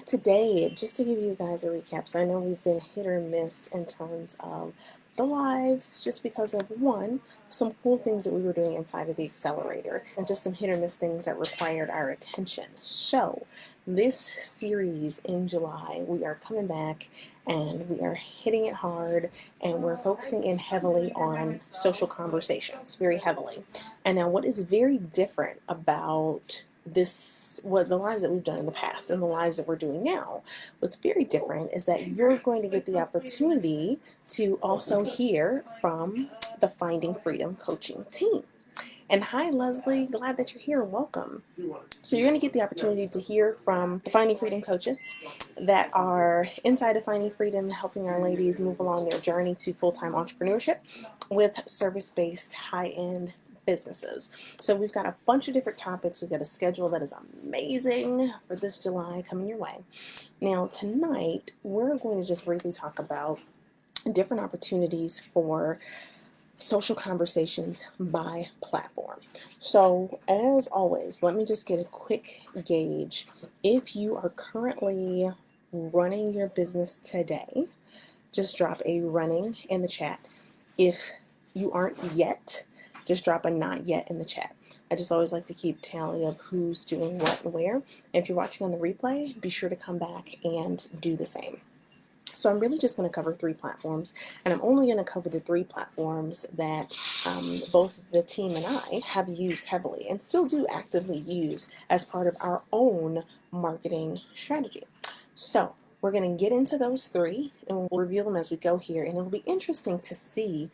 Today, just to give you guys a recap, so I know we've been hit or miss in terms of the lives, just because of one, some cool things that we were doing inside of the accelerator, and just some hit or miss things that required our attention. So, this series in July, we are coming back and we are hitting it hard, and we're focusing in heavily on social conversations, very heavily. And now, what is very different about this, what the lives that we've done in the past and the lives that we're doing now, what's very different is that you're going to get the opportunity to also hear from the Finding Freedom coaching team. And hi, Leslie, glad that you're here. Welcome. So, you're going to get the opportunity to hear from the Finding Freedom coaches that are inside of Finding Freedom, helping our ladies move along their journey to full time entrepreneurship with service based high end businesses. So we've got a bunch of different topics. We've got a schedule that is amazing for this July coming your way. Now tonight we're going to just briefly talk about different opportunities for social conversations by platform. So as always, let me just get a quick gauge. If you are currently running your business today, just drop a running in the chat. If you aren't yet, just drop a not yet in the chat. I just always like to keep tally of who's doing what and where. And if you're watching on the replay, be sure to come back and do the same. So I'm really just going to cover 3 platforms, and I'm only going to cover the 3 platforms that both the team and I have used heavily and still do actively use as part of our own marketing strategy. So we're going to get into those 3 and we'll reveal them as we go here, and it'll be interesting to see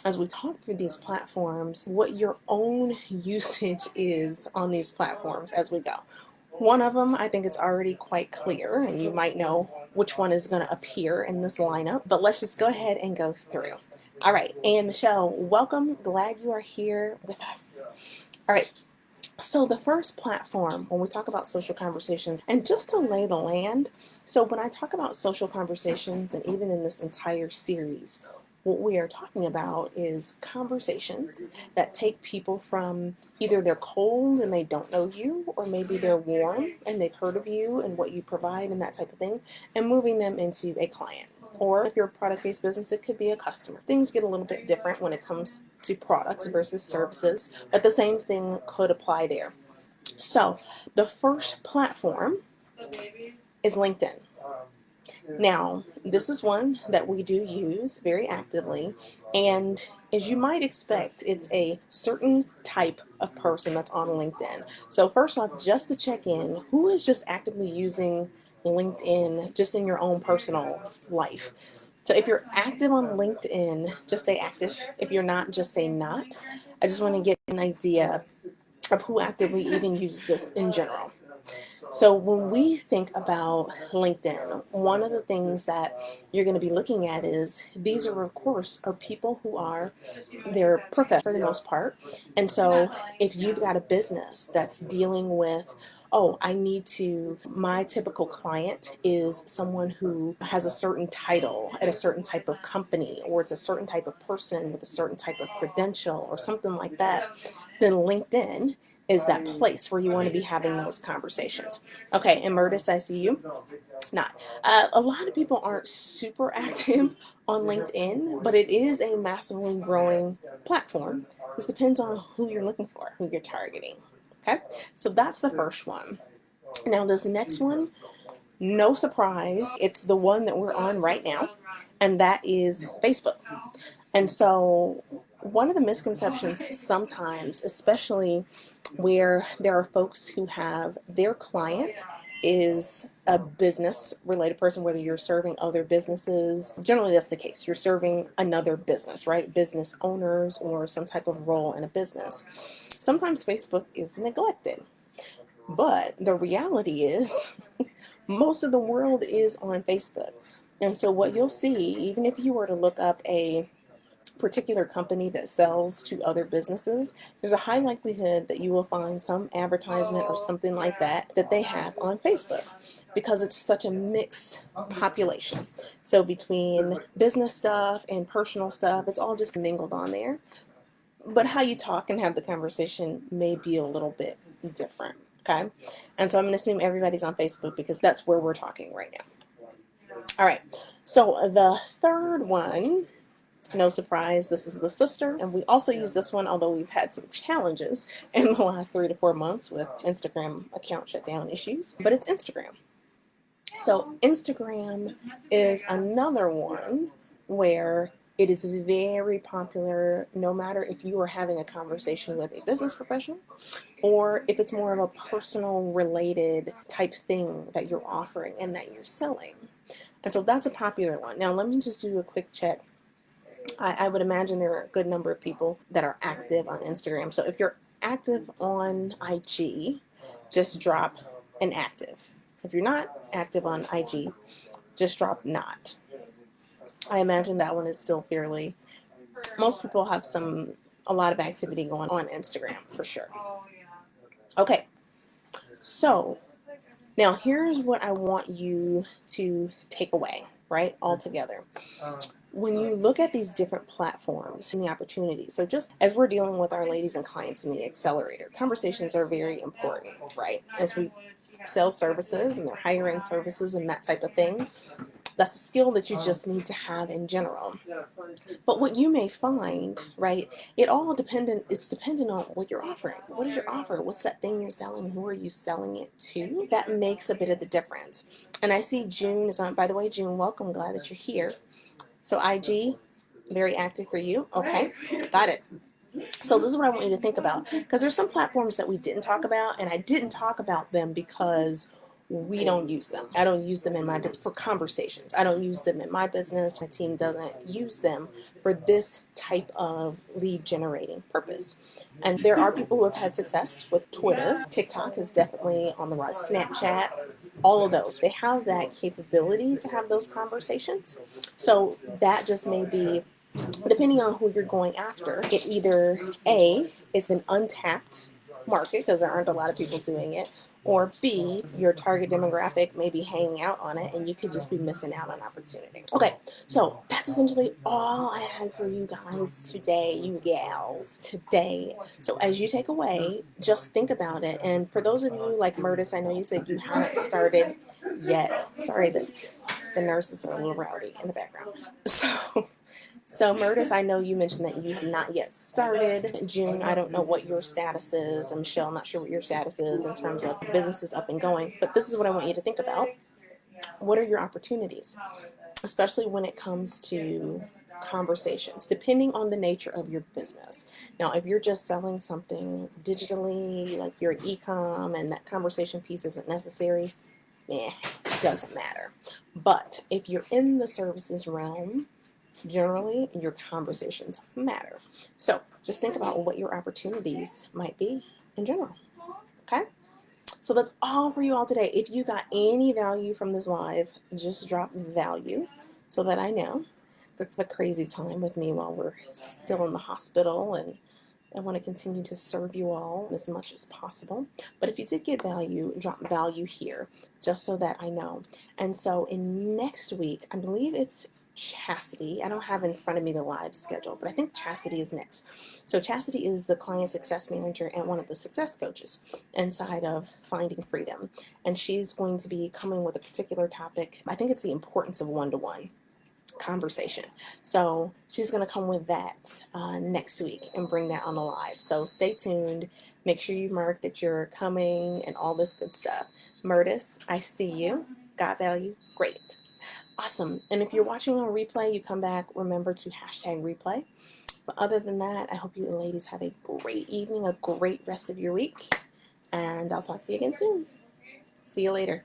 as we talk through these platforms what your own usage is on these platforms as we go. One of them, I think it's already quite clear, and you might know which one is going to appear in this lineup, but let's just go ahead and go through. All right, and Michelle, welcome. Glad you are here with us. All right, so the first platform, when we talk about social conversations, and just to lay the land, so when I talk about social conversations, and even in this entire series, what we are talking about is conversations that take people from either they're cold and they don't know you, or maybe they're warm and they've heard of you and what you provide and that type of thing, and moving them into a client. Or if you're a product-based business, it could be a customer. Things get a little bit different when it comes to products versus services, but the same thing could apply there. So the first platform is LinkedIn. Now, this is one that we do use very actively, and as you might expect, it's a certain type of person that's on LinkedIn. So first off, just to check in, who is just actively using LinkedIn just in your own personal life? So if you're active on LinkedIn, just say active. If you're not, just say not. I just want to get an idea of who actively even uses this in general. So when we think about LinkedIn, one of the things that you're going to be looking at is these are, of course, are people who are, they're professional for the most part. And so if you've got a business that's dealing with, oh, I need to, my typical client is someone who has a certain title at a certain type of company, or it's a certain type of person with a certain type of credential or something like that, then LinkedIn is that place where you want to be having those conversations. Okay, and Murtis, I see you. Not. A lot of people aren't super active on LinkedIn, but it is a massively growing platform. This depends on who you're looking for, who you're targeting. Okay, so that's the first one. Now, this next one, no surprise, it's the one that we're on right now, and that is Facebook. And so, one of the misconceptions sometimes, especially where there are folks who have their client is a business related person, whether you're serving other businesses, generally that's the case. You're serving another business, right? Business owners or some type of role in a business. Sometimes Facebook is neglected, but the reality is most of the world is on Facebook. And so what you'll see, even if you were to look up a particular company that sells to other businesses, there's a high likelihood that you will find some advertisement or something like that that they have on Facebook, because it's such a mixed population. So between business stuff and personal stuff, it's all just mingled on there. But how you talk and have the conversation may be a little bit different. Okay. And so I'm going to assume everybody's on Facebook because that's where we're talking right now. All right. So the third one, no surprise, this is the sister. And we also use this one, although we've had some challenges in the last 3 to 4 months with Instagram account shutdown issues. But it's Instagram. So Instagram is another one where it is very popular no matter if you are having a conversation with a business professional or if it's more of a personal related type thing that you're offering and that you're selling. And so that's a popular one. Now let me just do a quick check. I would imagine there are a good number of people that are active on Instagram. So if you're active on IG, just drop an active. If you're not active on IG, just drop not. I imagine that one is still fairly, most people have a lot of activity going on Instagram for sure. Okay, so now here's what I want you to take away, right, altogether. When you look at these different platforms and the opportunities, so just as we're dealing with our ladies and clients in the accelerator, conversations are very important, right? As we sell services and they're hiring services and that type of thing, that's a skill that you just need to have in general. But what you may find, right, it's dependent on what you're offering. What is your offer? What's that thing you're selling? Who are you selling it to? That makes a bit of the difference. And I see June is on. By the way, June, welcome. Glad that you're here. So IG, very active for you. Okay, got it. So this is what I want you to think about, because there's some platforms that we didn't talk about, and I didn't talk about them because we don't use them. I don't use them in my for conversations. I don't use them in my business. My team doesn't use them for this type of lead generating purpose. And there are people who have had success with Twitter. TikTok is definitely on the rise. Snapchat, all of those. They have that capability to have those conversations. So that just may be, depending on who you're going after, it either A, is an untapped market because there aren't a lot of people doing it, or B, your target demographic may be hanging out on it and you could just be missing out on opportunity. Okay, so that's essentially all I had for you guys today, you gals, today. So as you take away, just think about it. And for those of you like Murtis, I know you said you haven't started yet. Sorry, the nurses are a little rowdy in the background. So Murtis, I know you mentioned that you have not yet started. June, I don't know what your status is. And Michelle, I'm not sure what your status is in terms of businesses up and going. But this is what I want you to think about. What are your opportunities? Especially when it comes to conversations, depending on the nature of your business. Now, if you're just selling something digitally, like you're an e-com and that conversation piece isn't necessary, it doesn't matter. But if you're in the services realm, generally your conversations matter. So just think about what your opportunities might be in general. Okay, so that's all for you all today. If you got any value from this live, just drop value so that I know. That's a crazy time with me while we're still in the hospital, and I want to continue to serve you all as much as possible. But if you did get value, drop value here just so that I know. And so in next week, I believe it's Chastity. I don't have in front of me the live schedule, but I think Chastity is next. So Chastity is the client success manager and one of the success coaches inside of Finding Freedom. And she's going to be coming with a particular topic. I think it's the importance of one-to-one conversation. So she's going to come with that next week and bring that on the live. So stay tuned. Make sure you mark that you're coming and all this good stuff. Murtis, I see you. Got value? Great. Awesome. And if you're watching on replay, you come back, remember to hashtag replay. But other than that, I hope you ladies have a great evening, a great rest of your week. And I'll talk to you again soon. See you later.